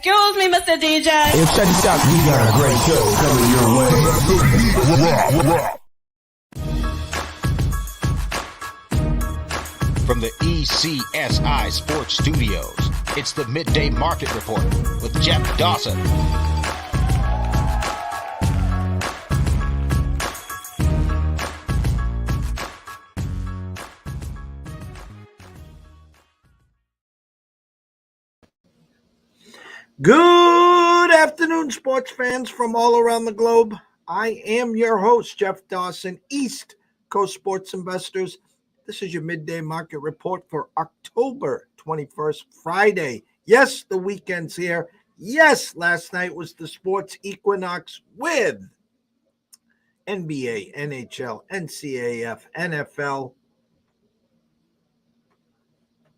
Excuse me, Mr. DJ. Hey, check this out. We got a great show coming your way. From the ECSI Sports Studios, it's the Midday Market Report with Jeff Dawson. Good afternoon, sports fans from all around the globe. I am your host, Jeff Dawson, East Coast Sports Investors. This is your Midday Market Report for October 21st, Friday. Yes, the weekend's here. Yes, last night was the sports equinox with NBA, NHL, NCAF, NFL,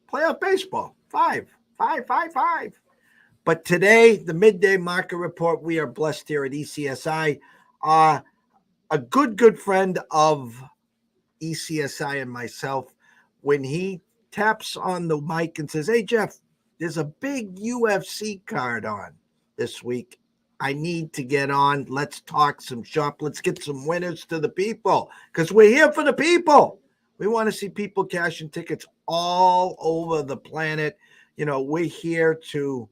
playoff baseball. Five. But today, the Midday Market Report, we are blessed here at ECSI. A good friend of ECSI and myself, when he taps on the mic and says, "Hey, Jeff, there's a big UFC card on this week. I need to get on. Let's talk some shop. Let's get some winners to the people because we're here for the people. We want to see people cashing tickets all over the planet. You know, we're here to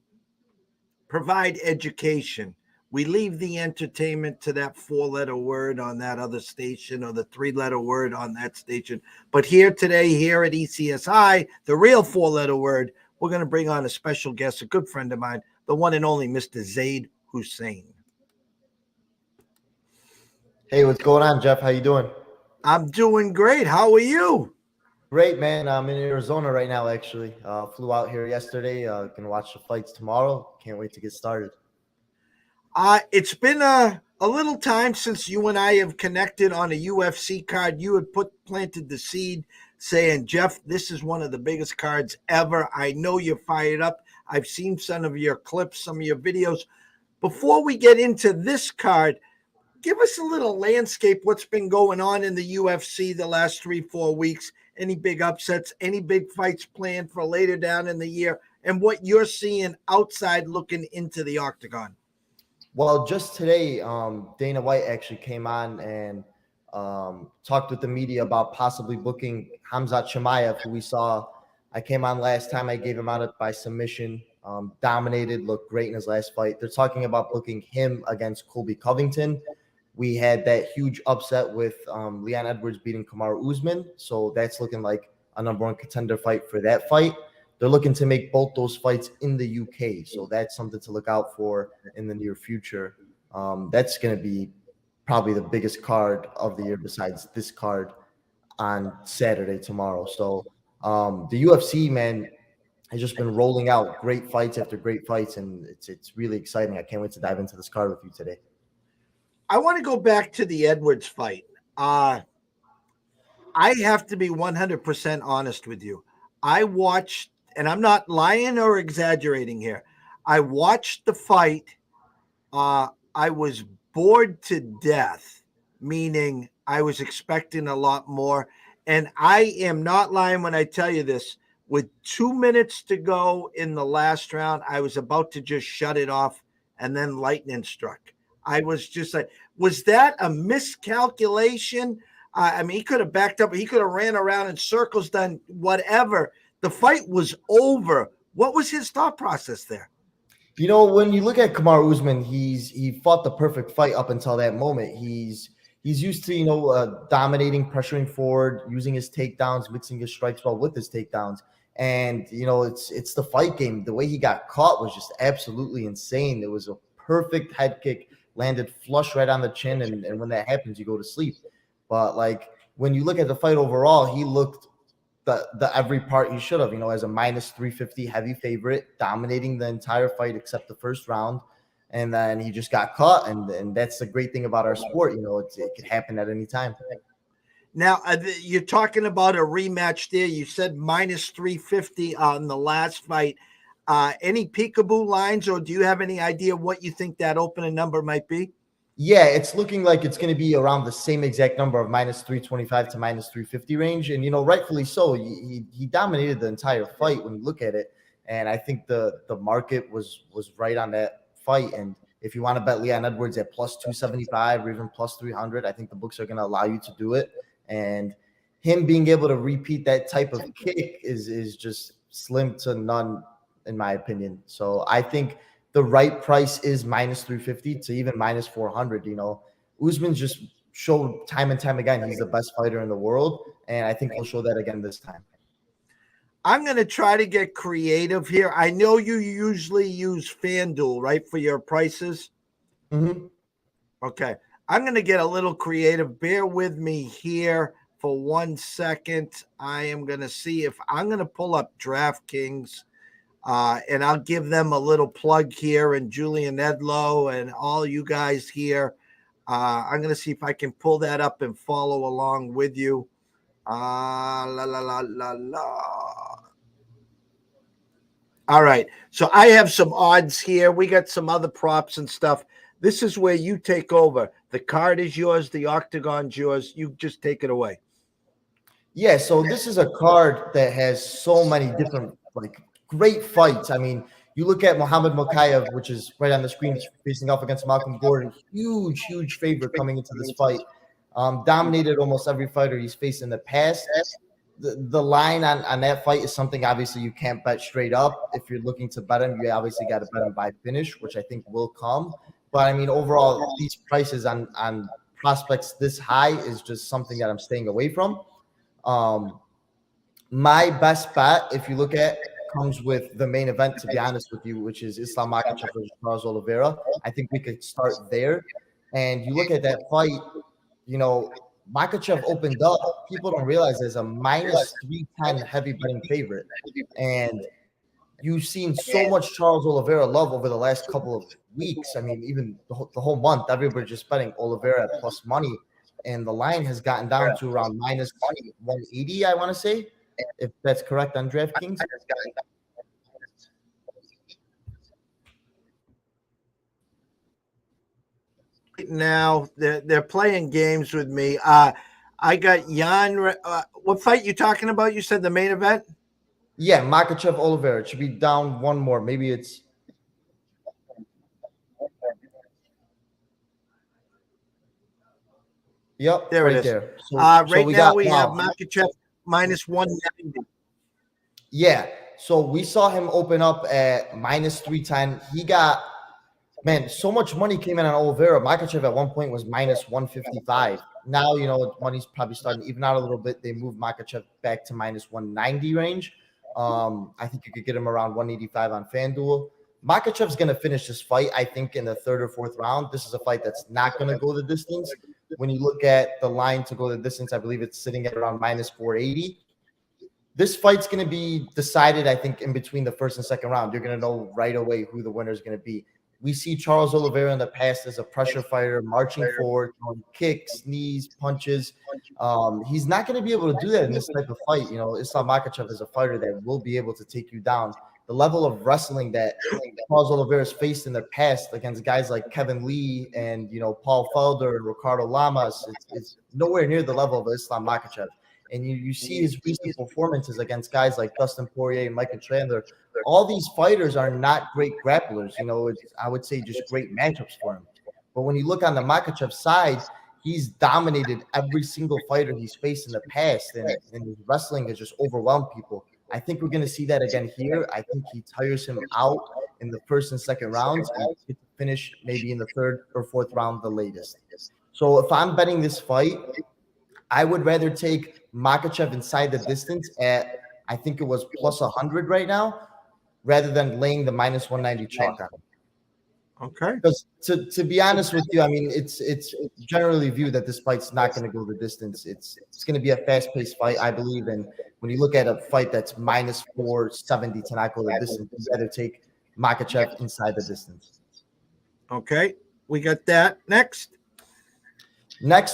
provide education. We leave the entertainment to that four-letter word on that other station or the three-letter word on that station. But here today, here at ECSI, the real four-letter word, we're going to bring on a special guest, a good friend of mine, the one and only Mr. Zayd Hussein. Hey, what's going on, Jeff? How you doing? I'm doing great. How are you? Great, man. I'm in Arizona right now, actually. Flew out here yesterday. Can watch the fights tomorrow. Can't wait to get started. It's been a little time since you and I have connected on a UFC card. You had planted the seed saying, Jeff, this is one of the biggest cards ever. I know you're fired up. I've seen some of your clips, some of your videos. Before we get into this card, give us a little landscape, what's been going on in the UFC the last 3-4 weeks. Any big upsets, any big fights planned for later down in the year, and what you're seeing outside looking into the octagon. Well, just today, Dana White actually came on and talked with the media about possibly booking Khamzat Chimaev, who we saw. I came on last time. I gave him out by submission, dominated, looked great in his last fight. They're talking about booking him against Colby Covington. We had that huge upset with Leon Edwards beating Kamaru Usman. So that's looking like a number one contender fight for that fight. They're looking to make both those fights in the UK. So that's something to look out for in the near future. That's going to be probably the biggest card of the year besides this card on Saturday tomorrow. So the UFC, man, has just been rolling out great fights after great fights. And it's really exciting. I can't wait to dive into this card with you today. I want to go back to the Edwards fight. I have to be 100% honest with you. I watched, and I'm not lying or exaggerating here. I watched the fight. I was bored to death, meaning I was expecting a lot more. And I am not lying when I tell you this. With 2 minutes to go in the last round, I was about to just shut it off, and then lightning struck. I was just like, was that a miscalculation? I mean, he could have backed up. He could have ran around in circles, done whatever. The fight was over. What was his thought process there? You know, when you look at Kamaru Usman, he fought the perfect fight up until that moment. He's used to, dominating, pressuring forward, using his takedowns, mixing his strikes well with his takedowns. And, it's the fight game. The way he got caught was just absolutely insane. It was a perfect head kick. Landed flush right on the chin, and when that happens, you go to sleep. But when you look at the fight overall, he looked the every part he should have. As a minus 350 heavy favorite, dominating the entire fight except the first round, and then he just got caught. And that's the great thing about our sport. It could happen at any time. Now you're talking about a rematch there. You said minus 350 on the last fight. Any peekaboo lines, or do you have any idea what you think that opening number might be? Yeah, it's looking like it's going to be around the same exact number of minus 325 to minus 350 range. And, rightfully so. He dominated the entire fight when you look at it. And I think the market was right on that fight. And if you want to bet Leon Edwards at plus 275 or even plus 300, I think the books are going to allow you to do it. And him being able to repeat that type of kick is just slim to none, in my opinion. So I think the right price is minus 350 to even minus 400. Usman just showed time and time again he's the best fighter in the world, and I think he'll show that again this time. I'm going to try to get creative here. I know you usually use FanDuel, right, for your prices? Mm-hmm. Okay. I'm going to get a little creative. Bear with me here for 1 second. I am going to see if I'm going to pull up DraftKings, and I'll give them a little plug here, and Julian Edlow and all you guys here. I'm going to see if I can pull that up and follow along with you. All right. So I have some odds here. We got some other props and stuff. This is where you take over. The card is yours. The octagon's yours. You just take it away. Yeah. So this is a card that has so many different, great fights. I mean, you look at Muhammad Mokaev, which is right on the screen, facing off against Malcolm Gordon. Huge favorite coming into this fight. Dominated almost every fighter he's faced in the past. The line on that fight is something obviously you can't bet straight up. If you're looking to bet him, you obviously got to bet him by finish, which I think will come. But I mean, overall, these prices on prospects this high is just something that I'm staying away from. My best bet, if you look at, comes with the main event, to be honest with you, which is Islam Makhachev versus Charles Oliveira. I think we could start there. And you look at that fight, Makhachev opened up. People don't realize there's a minus 310 heavy betting favorite. And you've seen so much Charles Oliveira love over the last couple of weeks. I mean, even the whole month, everybody just betting Oliveira at plus money. And the line has gotten down to around minus 180, I want to say, if that's correct on DraftKings. Now they're playing games with me. I got Jan. What fight you talking about? You said the main event? Yeah, Makhachev Oliveira. It should be down one more. Maybe it's. Yep, there right it is. There. So right now we have Makhachev minus 190. Yeah. So we saw him open up at minus 310. He got, so much money came in on Oliveira. Makhachev at one point was minus 155. Now, money's probably starting to even out a little bit. They moved Makhachev back to minus 190 range. I think you could get him around 185 on FanDuel. Makhachev's going to finish this fight, I think, in the third or fourth round. This is a fight that's not going to go the distance. When you look at the line to go the distance, I believe it's sitting at around minus 480. This fight's going to be decided, I think, in between the first and second round. You're going to know right away who the winner is going to be. We see Charles Oliveira in the past as a pressure fighter, marching forward, throwing kicks, knees, punches. He's not going to be able to do that in this type of fight. Islam Makhachev is a fighter that will be able to take you down. The level of wrestling that Charles Oliveira's faced in the past against guys like Kevin Lee and, Paul Felder and Ricardo Lamas, it's nowhere near the level of Islam Makhachev. And you see his recent performances against guys like Dustin Poirier and Michael Chandler. All these fighters are not great grapplers. I would say just great matchups for him. But when you look on the Makhachev side, he's dominated every single fighter he's faced in the past, and his wrestling has just overwhelmed people. I think we're going to see that again here. I think he tires him out in the first and second rounds and get to finish maybe in the third or fourth round, the latest. So if I'm betting this fight, I would rather take Makhachev inside the distance at, I think it was plus 100 right now, rather than laying the minus 190 chalk on him. Okay. Because to be honest with you, I mean, it's generally viewed that this fight's not going to go the distance. It's going to be a fast-paced fight, I believe. And when you look at a fight that's minus 470 to not go the distance, you better take Makhachev inside the distance. Okay. We got that. Next,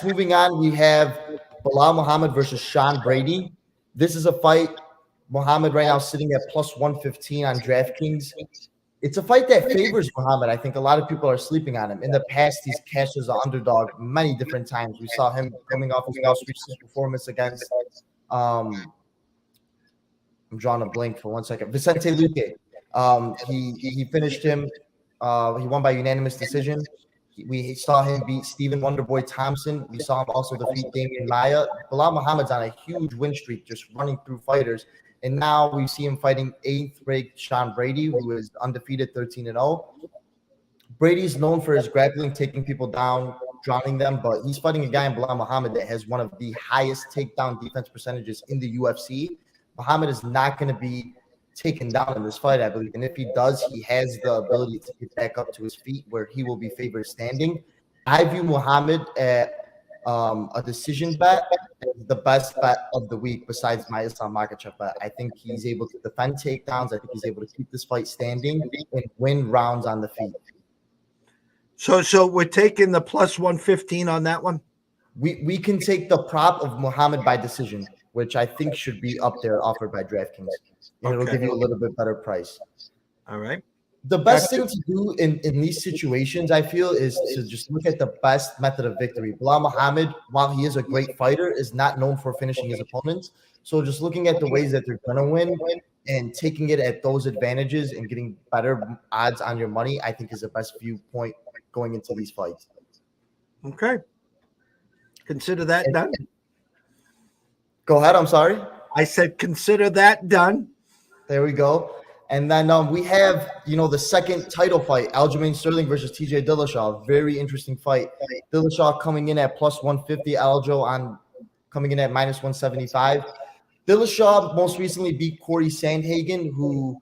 moving on, we have Bilal Muhammad versus Sean Brady. This is a fight. Muhammad right now sitting at plus 115 on DraftKings. It's a fight that favors Muhammad. I think a lot of people are sleeping on him. In the past, he's cashed as an underdog many different times. We saw him coming off his most recent performance against I'm drawing a blank for 1 second. Vicente Luque. He finished him. He won by unanimous decision. We saw him beat Stephen Wonderboy Thompson. We saw him also defeat Damian Maia. Bilal Muhammad's on a huge win streak, just running through fighters. And now we see him fighting 8th-ranked Sean Brady, who is undefeated 13-0. Brady's known for his grappling, taking people down, drowning them, but he's fighting a guy in Bilal Muhammad that has one of the highest takedown defense percentages in the UFC. Muhammad is not going to be taken down in this fight, I believe. And if he does, he has the ability to get back up to his feet where he will be favored standing. I view Muhammad at a decision bet as the best bet of the week besides my Islam Makhachev bet. I think he's able to defend takedowns. I think he's able to keep this fight standing and win rounds on the feet. So we're taking the plus 115 on that one? We can take the prop of Muhammad by decision, which I think should be up there offered by DraftKings. And it'll give you a little bit better price. All right. The best thing to do in these situations, I feel, is to just look at the best method of victory. Bilal Muhammad, while he is a great fighter, is not known for finishing his opponents. So just looking at the ways that they're going to win and taking it at those advantages and getting better odds on your money, I think is the best viewpoint going into these fights. Okay. Consider that done. Go ahead. I'm sorry. I said consider that done. There we go. And then we have, the second title fight, Aljamain Sterling versus TJ Dillashaw. Very interesting fight. Dillashaw coming in at plus 150, Aljo coming in at minus 175. Dillashaw most recently beat Corey Sandhagen, who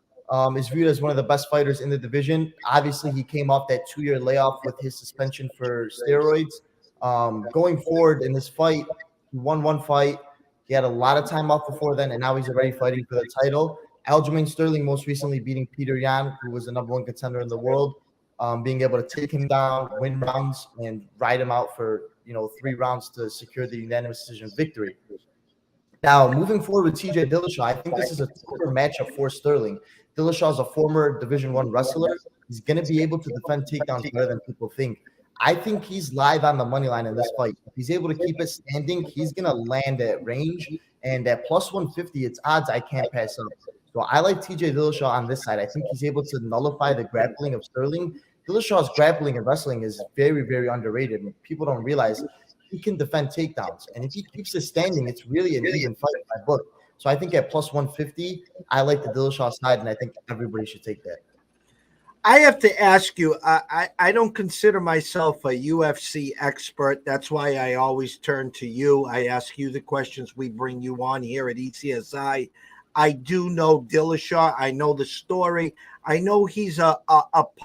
is viewed as one of the best fighters in the division. Obviously, he came off that 2-year layoff with his suspension for steroids. Going forward in this fight, he won one fight. He had a lot of time off before then, and now he's already fighting for the title. Aljamain Sterling most recently beating Peter Yan, who was the number 1 contender in the world, being able to take him down, win rounds, and ride him out for 3 rounds to secure the unanimous decision victory. Now, moving forward with TJ Dillashaw, I think this is a tougher matchup for Sterling. Dillashaw is a former Division I wrestler. He's going to be able to defend takedowns better than people think. I think he's live on the money line in this fight. If he's able to keep it standing, he's going to land at range. And at plus 150, it's odds I can't pass up. So I like TJ Dillashaw on this side. I think he's able to nullify the grappling of Sterling. Dillashaw's grappling and wrestling is very, very underrated. And people don't realize he can defend takedowns. And if he keeps it standing, it's really an even fight in my book. So I think at plus 150, I like the Dillashaw side, and I think everybody should take that. I have to ask you, I don't consider myself a UFC expert. That's why I always turn to you. I ask you the questions. We bring you on here at ECSI. I do know Dillashaw. I know the story. I know he's a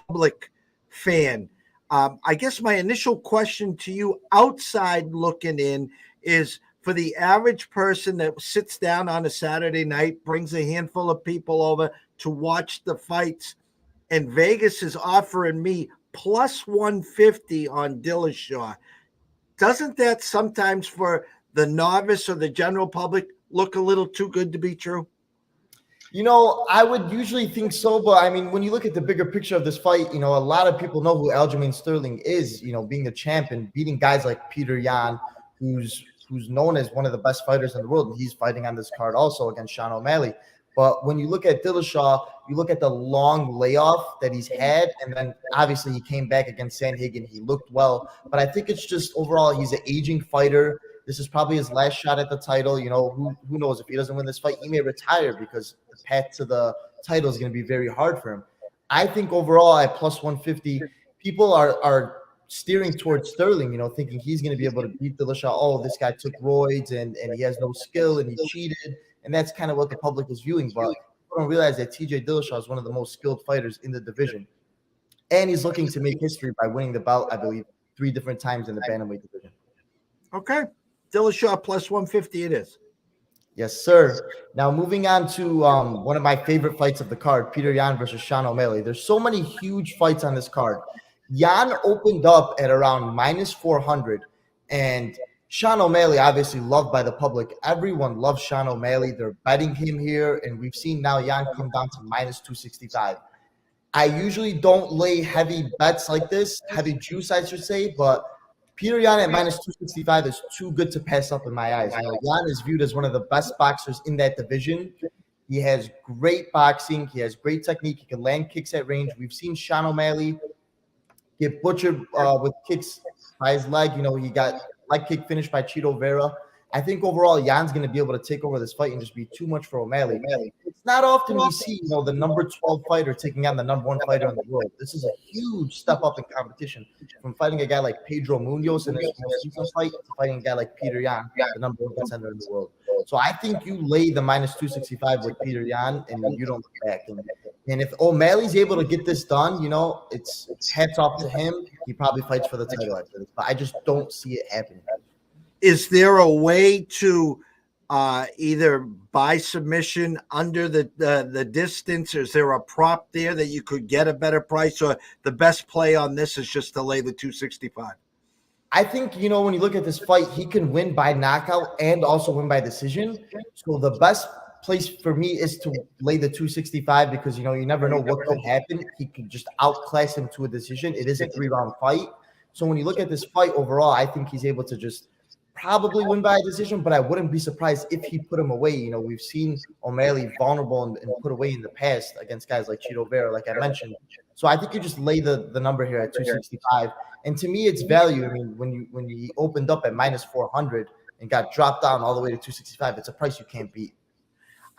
public fan. I guess my initial question to you, outside looking in, is for the average person that sits down on a Saturday night, brings a handful of people over to watch the fights, and Vegas is offering me plus 150 on Dillashaw. Doesn't that sometimes for the novice or the general public look a little too good to be true? I would usually think so, but I mean, when you look at the bigger picture of this fight, a lot of people know who Aljamain Sterling is, being the champ and beating guys like Peter Yan, who's known as one of the best fighters in the world, and he's fighting on this card also against Sean O'Malley. But when you look at Dillashaw, you look at the long layoff that he's had, and then obviously he came back against Sandhagen. He looked well, but I think it's just overall he's an aging fighter. This is probably his last shot at the title. Who knows if he doesn't win this fight, he may retire because the path to the title is going to be very hard for him. I think overall at plus 150, people are steering towards Sterling, thinking he's going to be able to beat Dillashaw. Oh, this guy took roids and he has no skill and he cheated. And that's kind of what the public is viewing. But people don't realize that TJ Dillashaw is one of the most skilled fighters in the division. And he's looking to make history by winning the bout, I believe, 3 different times in the bantamweight division. Okay. Dillashaw plus 150 it is. Yes, sir. Now moving on to one of my favorite fights of the card, Peter Yan versus Sean O'Malley. There's so many huge fights on this card. Yan opened up at around minus 400, and Sean O'Malley, obviously loved by the public. Everyone loves Sean O'Malley. They're betting him here, and we've seen now Yan come down to minus 265. I usually don't lay heavy bets like this, heavy juice, I should say, but Peter Yan at minus 265 is too good to pass up in my eyes. Yan is viewed as one of the best boxers in that division. He has great boxing. He has great technique. He can land kicks at range. We've seen Sean O'Malley get butchered with kicks by his leg. You know, he got leg kick finished by Chito Vera. I think overall, Jan's going to be able to take over this fight and just be too much for O'Malley. It's not often we see, the number 12 fighter taking on the number 1 fighter in the world. This is a huge step up in competition from fighting a guy like Pedro Munoz in his most recent fight to fighting a guy like Peter Yan, the number 1 contender in the world. So I think you lay the minus 265 with Peter Yan and you don't look back. And if O'Malley's able to get this done, it's hats off to him. He probably fights for the title after this, but I just don't see it happening. Is there a way to either buy submission under the distance? Or is there a prop there that you could get a better price? Or the best play on this is just to lay the 265? I think, when you look at this fight, he can win by knockout and also win by decision. So the best place for me is to lay the 265 because, you never know what could happen. He could just outclass him to a decision. It is a 3-round fight. So when you look at this fight overall, I think he's able to just probably win by a decision, but I wouldn't be surprised if he put him away. We've seen O'Malley vulnerable and put away in the past against guys like Chito Vera, like I mentioned. So I think you just lay the number here at 265. And to me, it's value. I mean, when you opened up at minus 400 and got dropped down all the way to 265, it's a price you can't beat.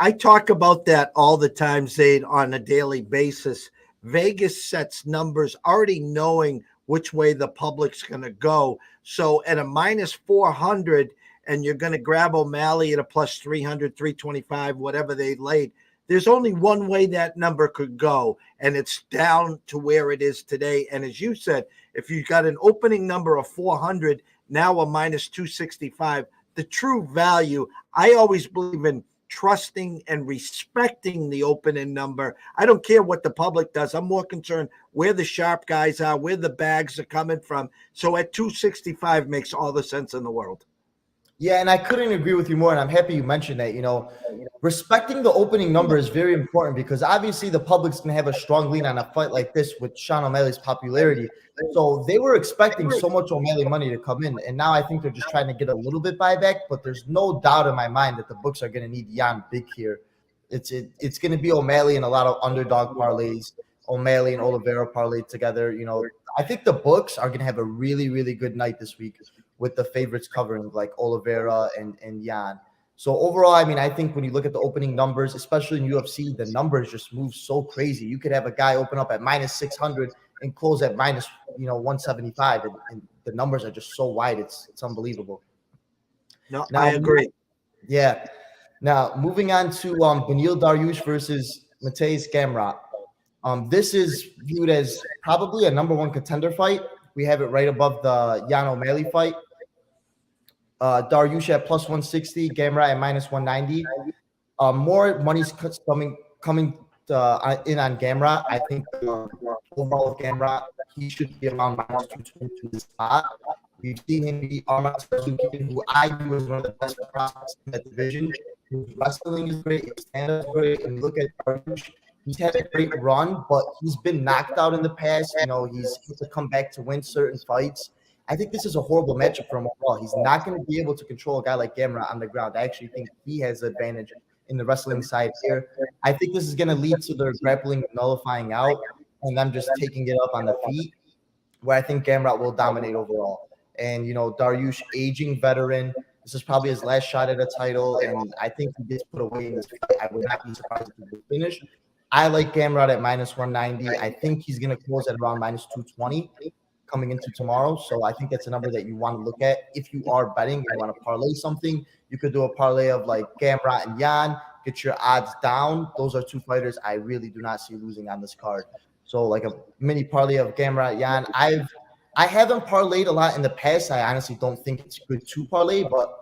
I talk about that all the time, Zayd, on a daily basis. Vegas sets numbers already knowing which way the public's going to go. So at a minus 400, and you're going to grab O'Malley at a plus 300, 325, whatever they laid, there's only one way that number could go, and it's down to where it is today. And as you said, if you got an opening number of 400, now a minus 265, the true value, I always believe in trusting and respecting the opening number. I don't care what the public does. I'm more concerned where the sharp guys are, where the bags are coming from. So at 265 makes all the sense in the world. Yeah, and I couldn't agree with you more, and I'm happy you mentioned that. Respecting the opening number is very important because obviously the public's going to have a strong lean on a fight like this with Sean O'Malley's popularity. So they were expecting so much O'Malley money to come in, and now I think they're just trying to get a little bit buyback, but there's no doubt in my mind that the books are going to need Yan big here. It's going to be O'Malley and a lot of underdog parlays, O'Malley and Oliveira parlayed together. I think the books are going to have a really, really good night this week with the favorites covering like Oliveira and Yan. So overall, I mean, I think when you look at the opening numbers, especially in UFC, the numbers just move so crazy. You could have a guy open up at minus 600 and close at minus 175, and the numbers are just so wide. It's unbelievable. No, now, I agree. Yeah. Now moving on to Beneil Dariush versus Mateusz Gamrot. This is viewed as probably a number 1 contender fight. We have it right above the Yan O'Malley fight. Dariush at plus 160, Gamrot at minus 190. More money's coming in on Gamrot. I think overall with Gamrot, he should be around minus 220 to the spot. We've seen him beat Arman Tsarukyan, who I view as one of the best prospects in that division. His wrestling is great, his stand-up is great, and look at Dariush. He's had a great run, but he's been knocked out in the past. He's had to come back to win certain fights. I think this is a horrible matchup for him overall. He's not going to be able to control a guy like Gamrot on the ground. I actually think he has the advantage in the wrestling side here. I think this is going to lead to their grappling nullifying out and them just taking it up on the feet, where I think Gamrot will dominate overall. And, Dariush, aging veteran, this is probably his last shot at a title, and I think he gets put away in this fight. I would not be surprised if he finish. I like Gamrot at minus 190. I think he's going to close at around minus 220 coming into tomorrow. So I think that's a number that you want to look at. If you are betting, you want to parlay something, you could do a parlay of like Gamrot and Yan, get your odds down. Those are 2 fighters I really do not see losing on this card. So like a mini parlay of Gamrot, Yan. I haven't parlayed a lot in the past. I honestly don't think it's good to parlay, but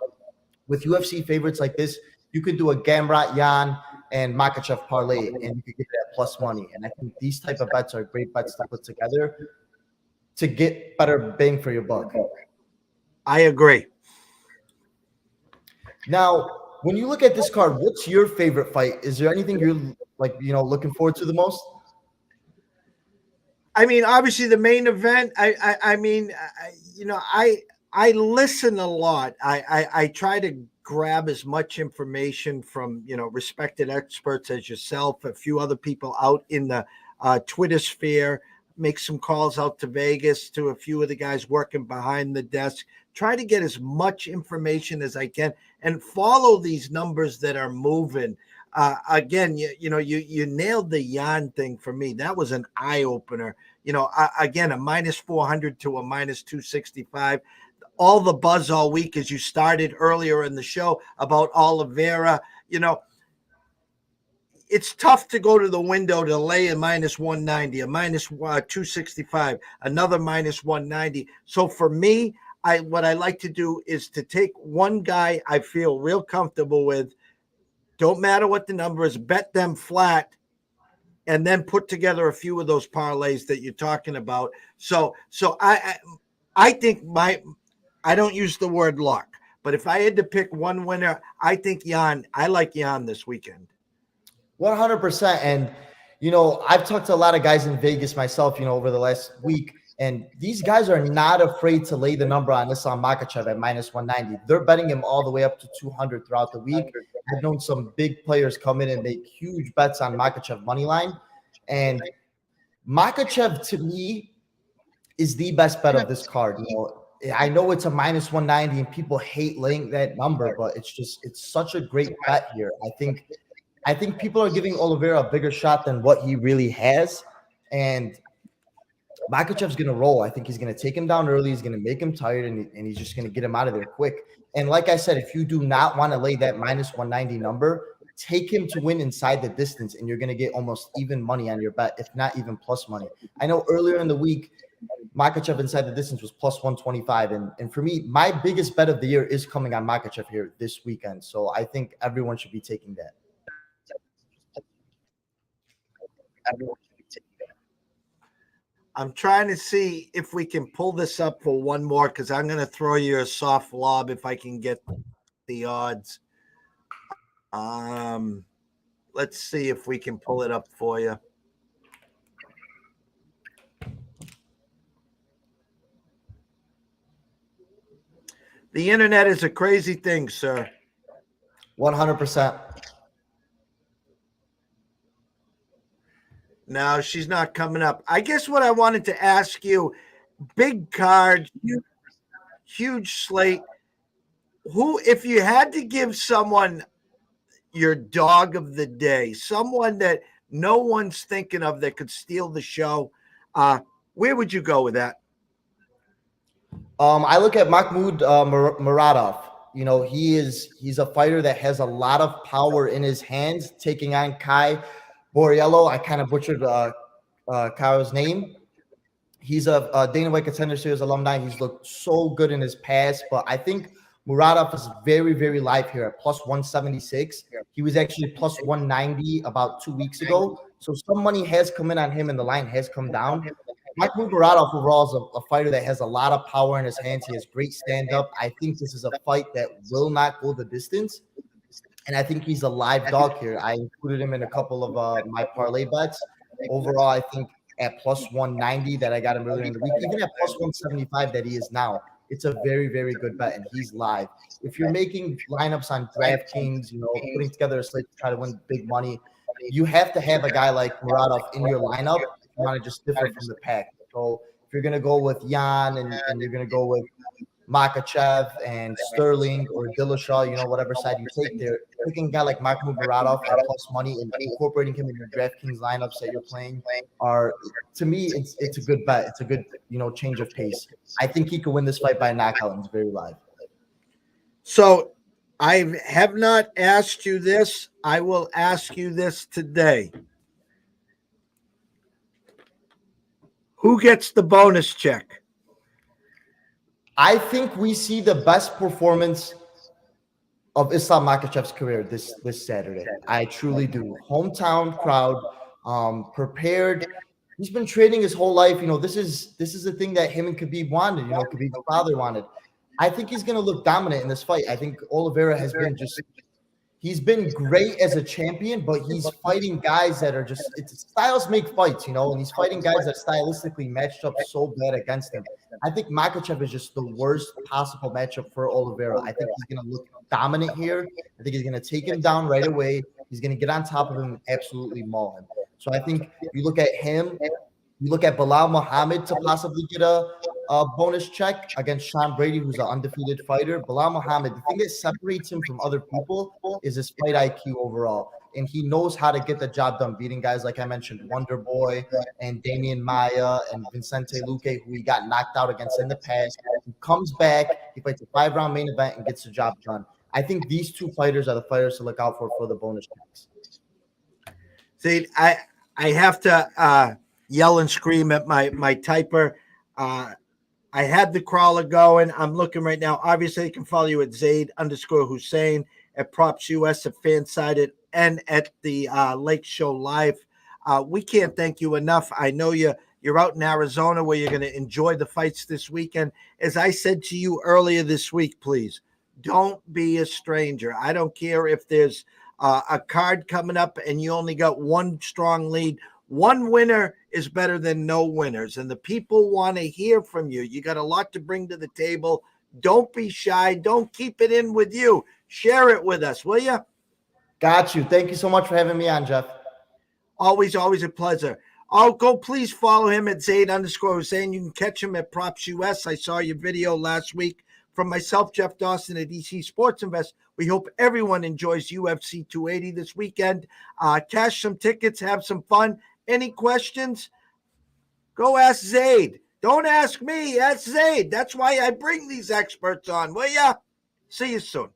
with UFC favorites like this, you could do a Gamrot, Yan, and Makhachev parlay, and you could get that plus money. And I think these type of bets are great bets to put together to get better bang for your buck. I agree. Now, when you look at this card, what's your favorite fight? Is there anything you're looking forward to the most? I mean, obviously the main event. I listen a lot. I try to grab as much information from, respected experts as yourself, a few other people out in the Twitter sphere, make some calls out to Vegas to a few of the guys working behind the desk, try to get as much information as I can and follow these numbers that are moving. Again, you nailed the Jan thing for me. That was an eye opener. Again, a minus 400 to a minus 265. All the buzz all week, as you started earlier in the show, about Oliveira. It's tough to go to the window to lay a minus 190, a minus 265, another minus 190. So for me, what I like to do is to take one guy I feel real comfortable with. Don't matter what the number is, bet them flat, and then put together a few of those parlays that you're talking about. So I think I don't use the word luck, but if I had to pick one winner, I think Jan. I like Jan this weekend. 100%. And, I've talked to a lot of guys in Vegas myself, over the last week, and these guys are not afraid to lay the number on Islam Makhachev at minus 190. They're betting him all the way up to 200 throughout the week. I've known some big players come in and make huge bets on Makhachev money line. And Makhachev, to me, is the best bet of this card. I know it's a minus 190 and people hate laying that number, but it's such a great bet here. I think people are giving Oliveira a bigger shot than what he really has. And Makhachev's going to roll. I think he's going to take him down early. He's going to make him tired, and he's just going to get him out of there quick. And like I said, if you do not want to lay that minus 190 number, take him to win inside the distance, and you're going to get almost even money on your bet, if not even plus money. I know earlier in the week, Makhachev inside the distance was plus 125. And for me, my biggest bet of the year is coming on Makhachev here this weekend. So I think everyone should be taking that. I'm trying to see if we can pull this up for one more, because I'm going to throw you a soft lob if I can get the odds. Let's see if we can pull it up for you. The internet is a crazy thing, sir. 100%. No, she's not coming up. I guess what I wanted to ask you, big card, huge slate. Who, if you had to give someone your dog of the day, someone that no one's thinking of that could steal the show, where would you go with that? I look at Mahmoud Muradov. He's a fighter that has a lot of power in his hands, taking on Kai Borriello. I kind of butchered Kai's name. He's a Dana White Contender Series alumni. He's looked so good in his past, but I think Muradov is very, very live here at plus 176. He was actually plus 190 about 2 weeks ago. So some money has come in on him and the line has come down. Mahmoud Muradov overall is a fighter that has a lot of power in his hands. He has great stand-up. I think this is a fight that will not go the distance. And I think he's a live dog here. I included him in a couple of my parlay bets. Overall, I think at plus 190 that I got him earlier in the week, even at plus 175 that he is now, it's a very, very good bet, and he's live. If you're making lineups on DraftKings, putting together a slate to try to win big money, you have to have a guy like Muradov in your lineup if you want to just differ from the pack. So if you're going to go with Jan and you're going to go with Makhachev and Sterling or Dillashaw, whatever side you take there, picking a guy like Mahmoud Muradov at plus money and incorporating him in your DraftKings lineups that you're playing to me, it's a good bet. It's a good, change of pace. I think he could win this fight by knockout, and he's very live. So I have not asked you this. I will ask you this today. Who gets the bonus check? I think we see the best performance of Islam Makhachev's career this Saturday. I truly do. Hometown crowd, prepared. He's been training his whole life. This is a thing that him and Khabib wanted. Khabib's father wanted. I think he's going to look dominant in this fight. I think Oliveira has been he's been great as a champion, but he's fighting guys that are just styles make fights, you know, and he's fighting guys that stylistically matched up so bad against him. I think Makhachev is just the worst possible matchup for Oliveira. I think he's going to look dominant here. I think he's going to take him down right away. He's going to get on top of him and absolutely maul him. So I think you look at him, you look at Bilal Muhammad to possibly get a bonus check against Sean Brady, who's an undefeated fighter. Bilal Muhammad, the thing that separates him from other people is his fight IQ overall. And he knows how to get the job done, beating guys like I mentioned, Wonder Boy and Damian Maia and Vicente Luque, who he got knocked out against in the past. He comes back, he fights a 5-round main event and gets the job done. I think these two fighters are the fighters to look out for the bonus checks. See, I have to yell and scream at my typer. I had the crawler going. I'm looking right now. Obviously, you can follow you at Zayd_Hussein at Props US at Fansided and at the Lake Show Live. We can't thank you enough. I know you're out in Arizona where you're going to enjoy the fights this weekend. As I said to you earlier this week, please don't be a stranger. I don't care if there's a card coming up and you only got one strong lead. One winner is better than no winners, and the people want to hear from you. You got a lot to bring to the table. Don't be shy. Don't keep it in with you. Share it with us, will you? Got you. Thank you so much for having me on, Jeff. Always a pleasure. Oh, go please follow him at Zayd_Hussein. You can catch him at Props US. I saw your video last week. From myself, Jeff Dawson at EC Sports Invest, we hope everyone enjoys UFC 280 this weekend. Cash some tickets, have some fun. Any questions? Go ask Zayd. Don't ask me. Ask Zayd. That's why I bring these experts on, will ya? See you soon.